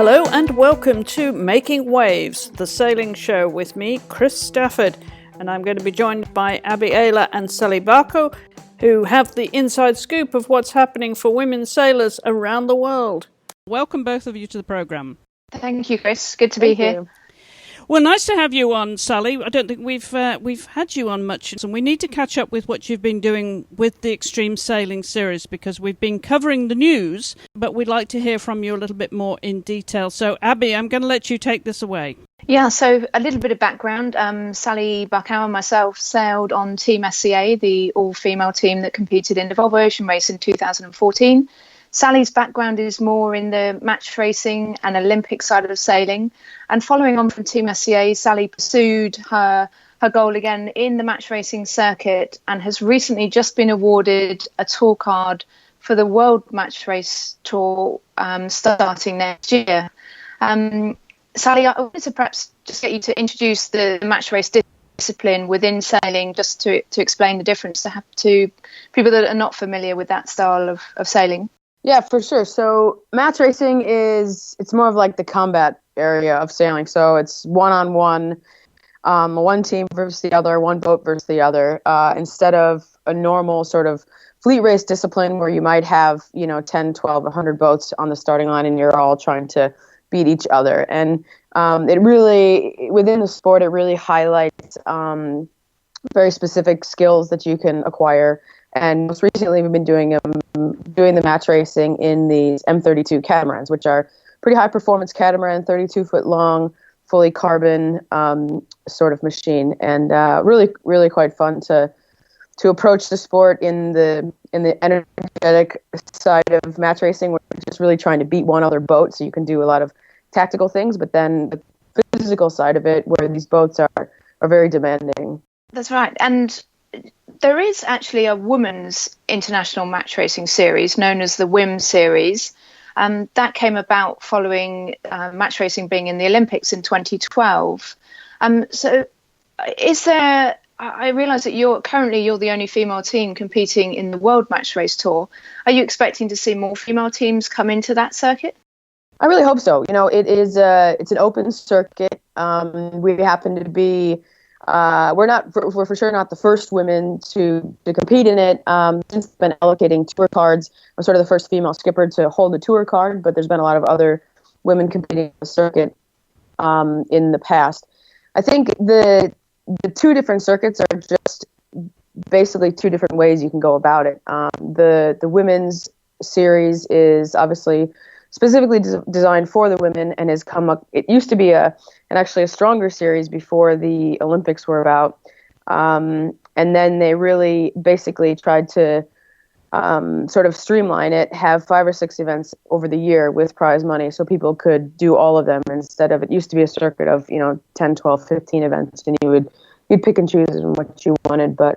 Hello and welcome to Making Waves, the sailing show with me, Chris Stafford, and I'm going to be joined by Abby Ehler and Sally Barkow, who have the inside scoop of what's happening for women sailors around the world. Welcome both of you to the programme. Thank you, Chris. Good to be here. Well, nice to have you on, Sally. I don't think we've had you on much, and we need to catch up with what you've been doing with the Extreme Sailing series, because we've been covering the news, but we'd like to hear from you a little bit more in detail. So, Abby, I'm going to let you take this away. Yeah, so a little bit of background. Sally Barkow and myself sailed on Team SCA, the all-female team that competed in the Volvo Ocean Race in 2014. Sally's background is more in the match racing and Olympic side of sailing. And following on from Team SCA, Sally pursued her goal again in the match racing circuit and has recently just been awarded a tour card for the World Match Race Tour starting next year. Sally, I wanted to perhaps just get you to introduce the match race discipline within sailing, just to explain the difference to people that are not familiar with that style of sailing. Yeah, for sure. So match racing it's more of like the combat area of sailing. So it's one-on-one, one team versus the other, one boat versus the other, instead of a normal sort of fleet race discipline where you might have, 10, 12, 100 boats on the starting line and you're all trying to beat each other. And it really, within the sport, it really highlights very specific skills that you can acquire. And most recently, we've been doing the match racing in these M32 catamarans, which are pretty high performance catamaran, 32-foot long, fully carbon sort of machine, and really, really quite fun to approach the sport in the energetic side of match racing. We're just really trying to beat one other boat, so you can do a lot of tactical things, but then the physical side of it, where these boats are very demanding. That's right, and there is actually a women's international match racing series known as the WIM series. That came about following match racing being in the Olympics in 2012. So is there, I realise that you're the only female team competing in the World Match Race Tour. Are you expecting to see more female teams come into that circuit? I really hope so. It's an open circuit. We happen to be we're for sure not the first women to compete in it. Since it's been allocating tour cards, I'm sort of the first female skipper to hold a tour card, but there's been a lot of other women competing in the circuit in the past. I think the two different circuits are just basically two different ways you can go about it. The women's series is obviously specifically designed for the women and has come up. It used to be actually a stronger series before the Olympics were about. And then they really basically tried to sort of streamline it, have 5 or 6 events over the year with prize money so people could do all of them instead of, it used to be a circuit of, 10, 12, 15 events, and you'd pick and choose what you wanted. But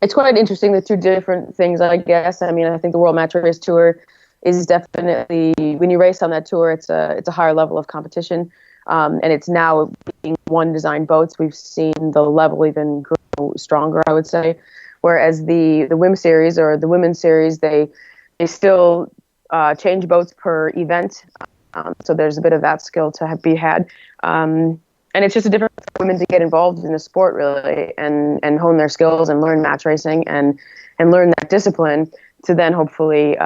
it's quite interesting, the two different things, I guess. I mean, I think the World Match Race Tour is definitely, when you race on that tour, it's a higher level of competition, and it's now being one design boats. We've seen the level even grow stronger, I would say. Whereas the WIM series or the women's series, they still change boats per event, so there's a bit of that skill to be had, and it's just a different way for women to get involved in the sport, really, and hone their skills and learn match racing and learn that discipline to then hopefully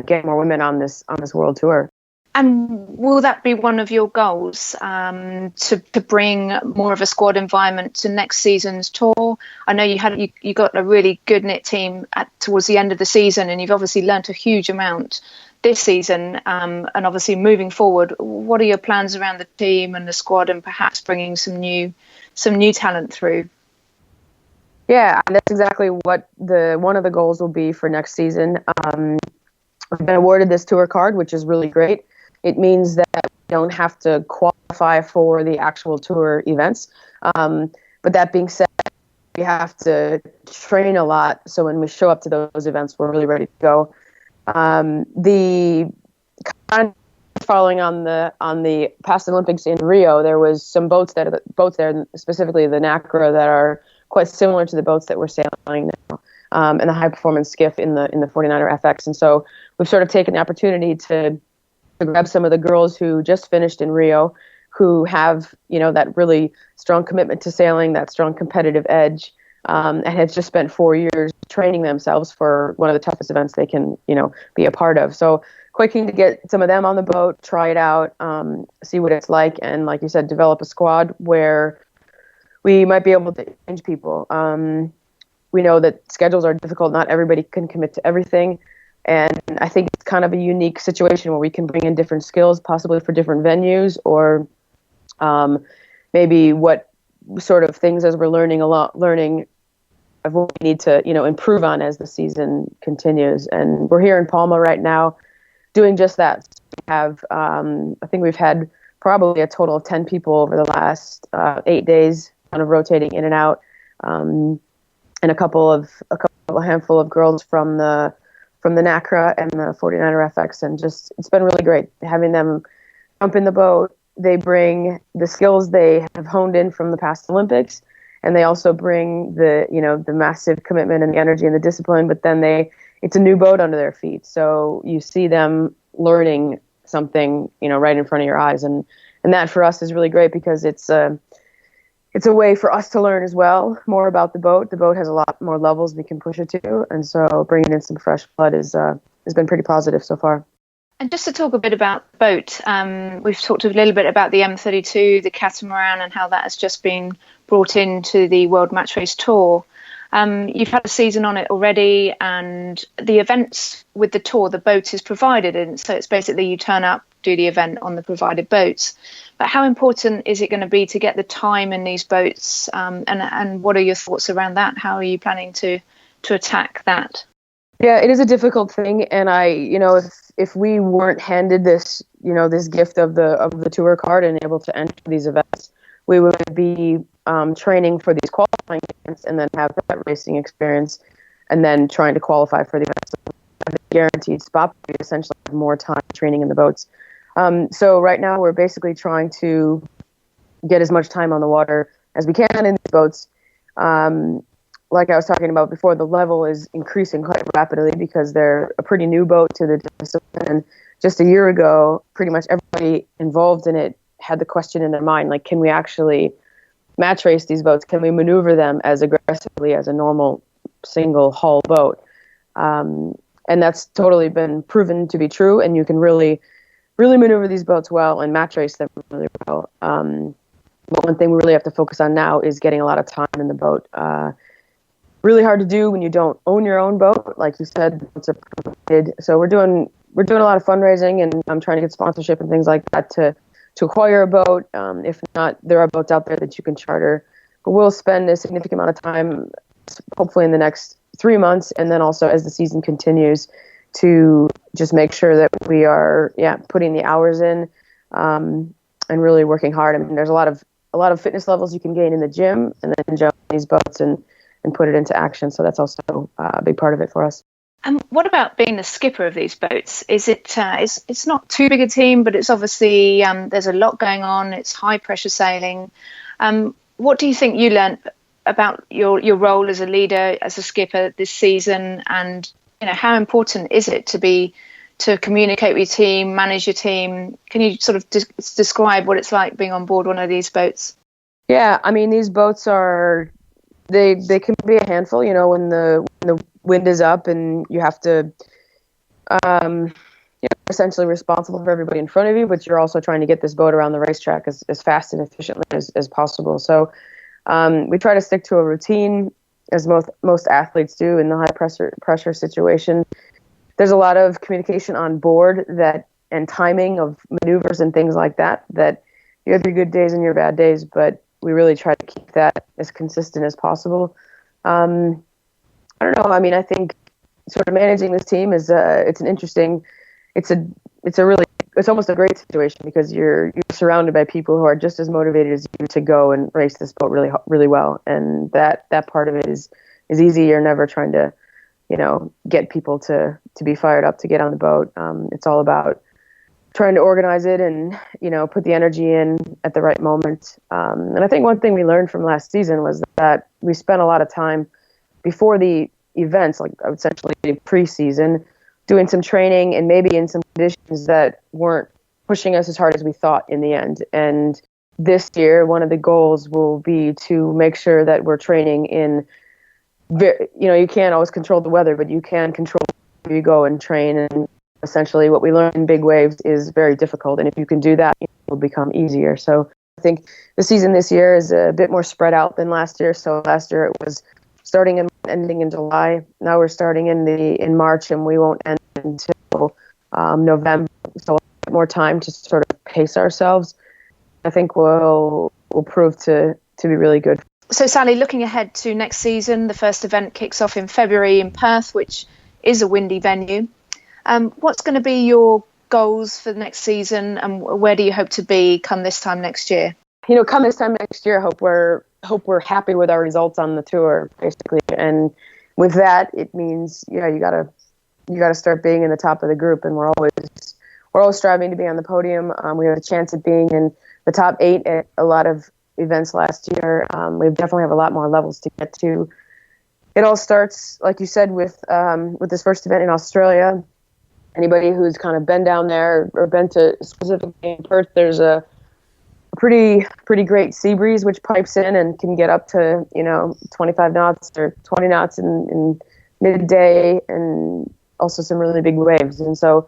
get more women on this world tour. And will that be one of your goals, to bring more of a squad environment to next season's tour? I know you got a really good knit team towards the end of the season, and you've obviously learnt a huge amount this season. And obviously moving forward, what are your plans around the team and the squad, and perhaps bringing some new talent through? Yeah, that's exactly what one of the goals will be for next season. I've been awarded this tour card, which is really great. It means that we don't have to qualify for the actual tour events. But that being said, we have to train a lot. So when we show up to those events, we're really ready to go. The kind of following on the past Olympics in Rio, there was some boats there, specifically the NACRA, that are quite similar to the boats that we're sailing now. And the high performance skiff in the 49er FX. And so we've sort of taken the opportunity to to grab some of the girls who just finished in Rio, who have, that really strong commitment to sailing, that strong competitive edge, and have just spent 4 years training themselves for one of the toughest events they can, be a part of. So quite keen to get some of them on the boat, try it out, see what it's like, and like you said, develop a squad where we might be able to change people. We know that schedules are difficult. Not everybody can commit to everything. And I think it's kind of a unique situation where we can bring in different skills, possibly for different venues, or maybe what sort of things as we're learning of what we need to, improve on as the season continues. And we're here in Palma right now doing just that. We have, I think we've had probably a total of 10 people over the last 8 days, kind of rotating in and out, and a handful of girls from the NACRA and the 49er FX, and just it's been really great having them jump in the boat. They bring the skills they have honed in from the past Olympics, and they also bring the massive commitment and the energy and the discipline. But then it's a new boat under their feet, so you see them learning something right in front of your eyes, and that for us is really great because it's a way for us to learn as well more about the boat. The boat has a lot more levels we can push it to, and so bringing in some fresh blood has been pretty positive so far. And just to talk a bit about the boat, we've talked a little bit about the M32, the catamaran, and how that has just been brought into the World Match Race Tour. You've had a season on it already, and the events with the tour, the boat is provided, and so it's basically you turn up, do the event on the provided boats. But how important is it going to be to get the time in these boats, and what are your thoughts around that? How are you planning to attack that? Yeah, it is a difficult thing, and if we weren't handed this, this gift of the tour card and able to enter these events, we would be training for these qualifying events and then have that racing experience, and then trying to qualify for the events. So the guaranteed spot, we essentially have more time training in the boats. So right now we're basically trying to get as much time on the water as we can in these boats. Like I was talking about before, the level is increasing quite rapidly because they're a pretty new boat to the discipline. And just a year ago, pretty much everybody involved in it had the question in their mind, like, can we actually match race these boats? Can we maneuver them as aggressively as a normal single hull boat? And that's totally been proven to be true. And you can really maneuver these boats well and match race them really well. But one thing we really have to focus on now is getting a lot of time in the boat. Really hard to do when you don't own your own boat. Like you said, boats are provided. So we're doing a lot of fundraising, and I'm trying to get sponsorship and things like that to acquire a boat. If not, there are boats out there that you can charter. But we'll spend a significant amount of time, hopefully in the next 3 months, and then also as the season continues, to just make sure that we are putting the hours in, and really working hard. I mean, there's a lot of fitness levels you can gain in the gym, and then jump in these boats and put it into action. So that's also a big part of it for us. And what about being the skipper of these boats? Is it? It's not too big a team, but it's obviously there's a lot going on. It's high pressure sailing. What do you think you learned about your role as a leader, as a skipper this season? And how important is it to communicate with your team, manage your team? Can you sort of describe what it's like being on board one of these boats? Yeah, I mean, these boats are. They can be a handful, when the wind is up and you have to, essentially responsible for everybody in front of you, but you're also trying to get this boat around the racetrack as fast and efficiently as possible. So we try to stick to a routine, as most athletes do in the high pressure situation. There's a lot of communication on board and timing of maneuvers and things like that you have your good days and your bad days, but we really try to keep that as consistent as possible. I don't know. I mean, I think sort of managing this team is it's almost a great situation because you're surrounded by people who are just as motivated as you to go and race this boat really, really well. And that part of it is easy. You're never trying to, get people to be fired up to get on the boat. It's all about trying to organize it and, put the energy in at the right moment. And I think one thing we learned from last season was that we spent a lot of time before the events, like essentially pre-season, doing some training and maybe in some conditions that weren't pushing us as hard as we thought in the end. And this year, one of the goals will be to make sure that we're training in, you can't always control the weather, but you can control where you go and train. And essentially what we learn in big waves is very difficult. And if you can do that, it will become easier. So I think the season this year is a bit more spread out than last year. So last year it was starting and ending in July. Now we're starting in March, and we won't end until November. So a bit more time to sort of pace ourselves. I think will prove to be really good. So Sally, looking ahead to next season, the first event kicks off in February in Perth, which is a windy venue. What's going to be your goals for the next season, and where do you hope to be come this time next year? Come this time next year, hope we're happy with our results on the tour, basically. And with that, it means you gotta start being in the top of the group, and we're always striving to be on the podium. We had a chance at being in the top 8 at a lot of events last year. We definitely have a lot more levels to get to. It all starts, like you said, with this first event in Australia. Anybody who's kind of been down there or been to specifically in Perth, there's a pretty great sea breeze which pipes in and can get up to 25 knots or 20 knots in midday, and also some really big waves. And so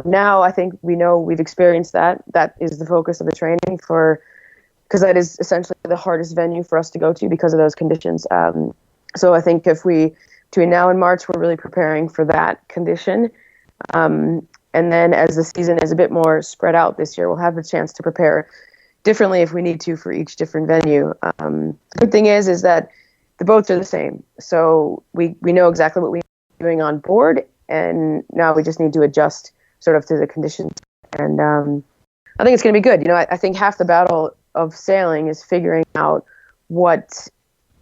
now I think we've experienced that. That is the focus of the training because that is essentially the hardest venue for us to go to because of those conditions. So I think between now and March, we're really preparing for that condition. And then as the season is a bit more spread out this year, we'll have a chance to prepare differently if we need to for each different venue. The good thing is that the boats are the same. So we know exactly what we're doing on board, and now we just need to adjust sort of to the conditions. And I think it's going to be good. I think half the battle of sailing is figuring out what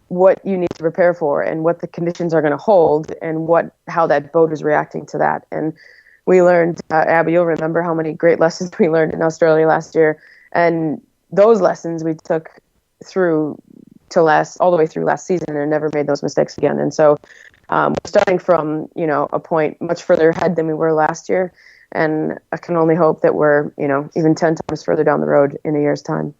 you need to prepare for and what the conditions are going to hold and how that boat is reacting to that. And we learned, Abby, you'll remember how many great lessons we learned in Australia last year. And those lessons we took through all the way through last season and never made those mistakes again. And so we're starting from, a point much further ahead than we were last year. And I can only hope that we're, even 10 times further down the road in a year's time.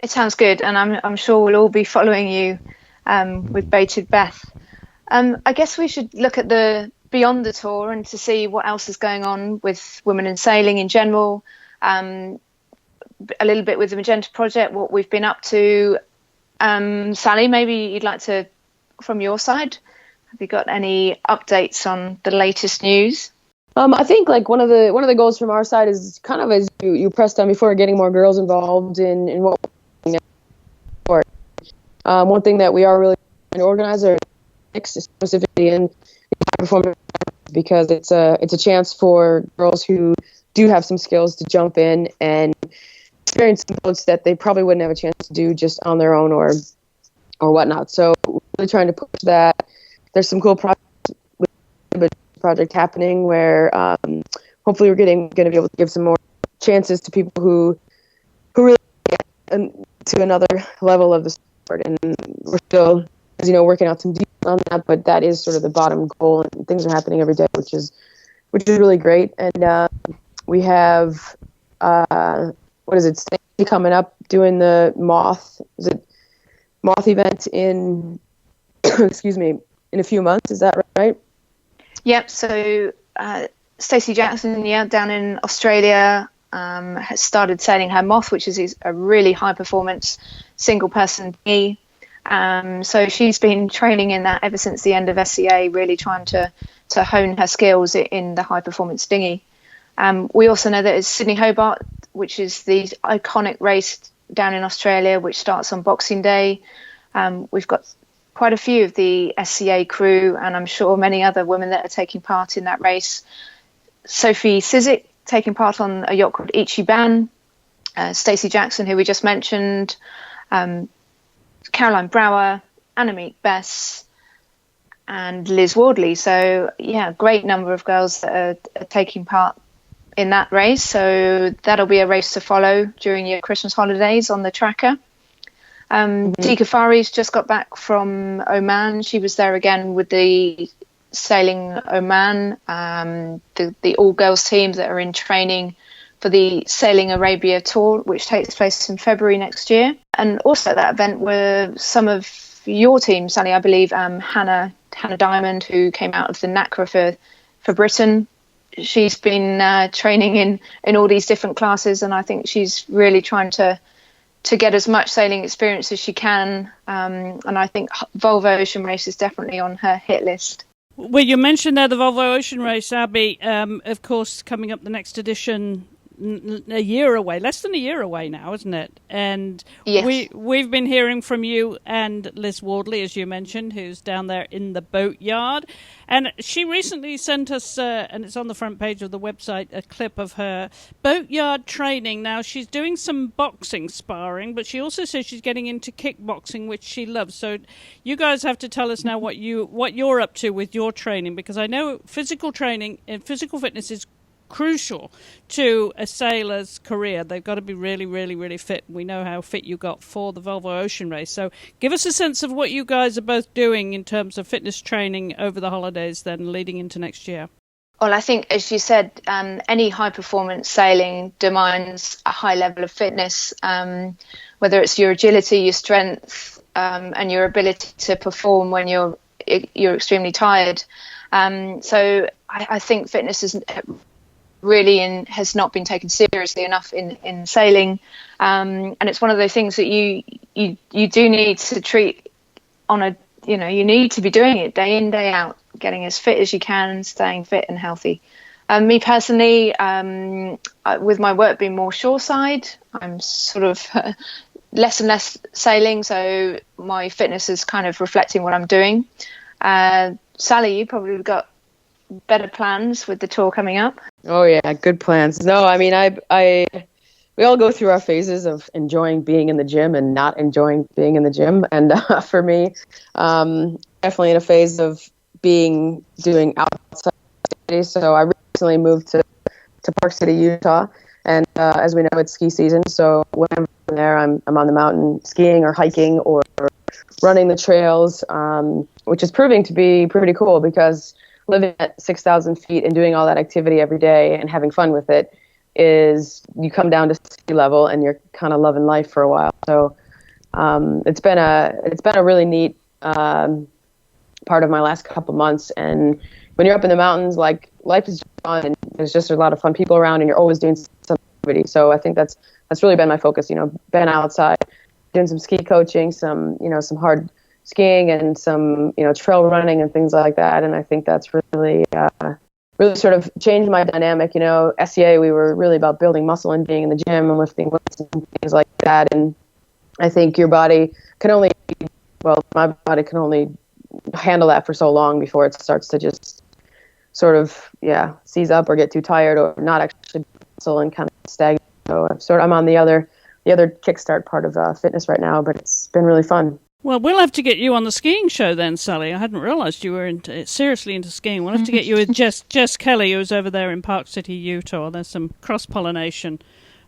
It sounds good, and I'm sure we'll all be following you with bated breath. I guess we should look at the beyond the tour and to see what else is going on with women in sailing in general. A little bit with the Magenta Project, what we've been up to. Sally, maybe you'd like to, from your side, have you got any updates on the latest news? I think one of the goals from our side is kind of as you pressed on before, getting more girls involved in what we're doing. One thing that we are really trying to organize are specifically in performance, because it's a chance for girls who do have some skills to jump in and experience some boats that they probably wouldn't have a chance to do just on their own or whatnot. So we're really trying to push that. There's some cool project happening where hopefully we're going to be able to give some more chances to people who really get to another level of the sport. And we're still, as working out some details on that, but that is sort of the bottom goal, and things are happening every day, which is really great. And we have Stacy coming up doing the moth event in in a few months, is that right? Yep. So Stacey Jackson, down in Australia, has started sailing her Moth, which is a really high performance single person dinghy. So she's been training in that ever since the end of SEA, really trying to hone her skills in the high performance dinghy. We also know that it's Sydney Hobart, which is the iconic race down in Australia, which starts on Boxing Day. We've got quite a few of the SCA crew, and I'm sure many other women that are taking part in that race. Sophie Sizik taking part on a yacht called Ichiban, Stacey Jackson, who we just mentioned, Caroline Brower, Annemiek Bess, and Liz Wardley. So great number of girls that are taking part in that race. So that'll be a race to follow during your Christmas holidays on the tracker. Dika Fari's just got back from Oman. She was there again with the sailing Oman, the all-girls team that are in training for the Sailing Arabia Tour, which takes place in February next year. And also at that event were some of your team, Sally, I believe, Hannah Diamond, who came out of the NACRA for Britain. She's been training in all these different classes, and I think she's really trying to get as much sailing experience as she can. And I think Volvo Ocean Race is definitely on her hit list. Well, you mentioned there the Volvo Ocean Race, Abby. Of course, coming up the next edition a year away, less than a year away now, isn't it? And yes. we've been hearing from you and Liz Wardley, as you mentioned, who's down there in the boatyard. And she recently sent us, and it's on the front page of the website, a clip of her boatyard training. Now, she's doing some boxing sparring, but she also says she's getting into kickboxing, which she loves. So you guys have to tell us now what you're up to with your training, because I know physical training and physical fitness is crucial to a sailor's career. They've got to be really, really, really fit. We know how fit you got for the Volvo Ocean Race. So give us a sense of what you guys are both doing in terms of fitness training over the holidays then leading into next year. Well, I think, as you said, any high-performance sailing demands a high level of fitness, whether it's your agility, your strength, and your ability to perform when you're extremely tired. So I think fitness is really has not been taken seriously enough in sailing, and it's one of those things that you do need to treat on a, you need to be doing it day in, day out, getting as fit as you can, staying fit and healthy. Me personally, with my work being more shoreside, I'm sort of less and less sailing, so my fitness is kind of reflecting what I'm doing. Sally, you probably got better plans with the tour coming up. Oh yeah, good plans. No, I mean, we all go through our phases of enjoying being in the gym and not enjoying being in the gym. And for me, definitely in a phase of doing outside activities. So I recently moved to Park City, Utah, and as we know, it's ski season. So when I'm there, I'm on the mountain skiing or hiking or running the trails, which is proving to be pretty cool, because living at 6,000 feet and doing all that activity every day and having fun with it is, you come down to sea level and you're kind of loving life for a while. So it's been a really neat part of my last couple months. And when you're up in the mountains, like, life is just fun, and there's just a lot of fun people around, and you're always doing some activity. So I think that's really been my focus. Been outside, doing some ski coaching, some hard skiing, and some trail running and things like that. And I think that's really sort of changed my dynamic. SEA, we were really about building muscle and being in the gym and lifting weights and things like that. And I think your body my body can only handle that for so long before it starts to just sort of seize up or get too tired or not actually muscle and kind of stagnate. So I'm on the other kickstart part of fitness right now, but it's been really fun. Well, we'll have to get you on the skiing show then, Sally. I hadn't realised you were seriously into skiing. We'll have to get you with Jess Kelly, who's over there in Park City, Utah. There's some cross-pollination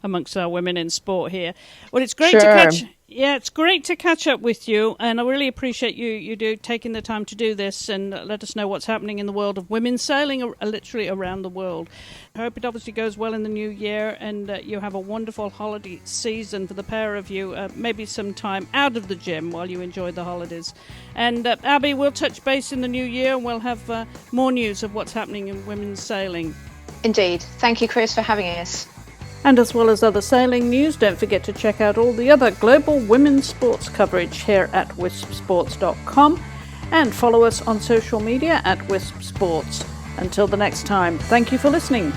amongst our women in sport here. Well, it's great to catch. Yeah, it's great to catch up with you, and I really appreciate you taking the time to do this and let us know what's happening in the world of women's sailing, literally around the world. I hope it obviously goes well in the new year, and you have a wonderful holiday season for the pair of you. Maybe some time out of the gym while you enjoy the holidays. And Abby, we'll touch base in the new year, and we'll have more news of what's happening in women's sailing. Indeed. Thank you, Chris, for having us. And as well as other sailing news, don't forget to check out all the other global women's sports coverage here at wispsports.com, and follow us on social media at Wisp Sports. Until the next time, thank you for listening.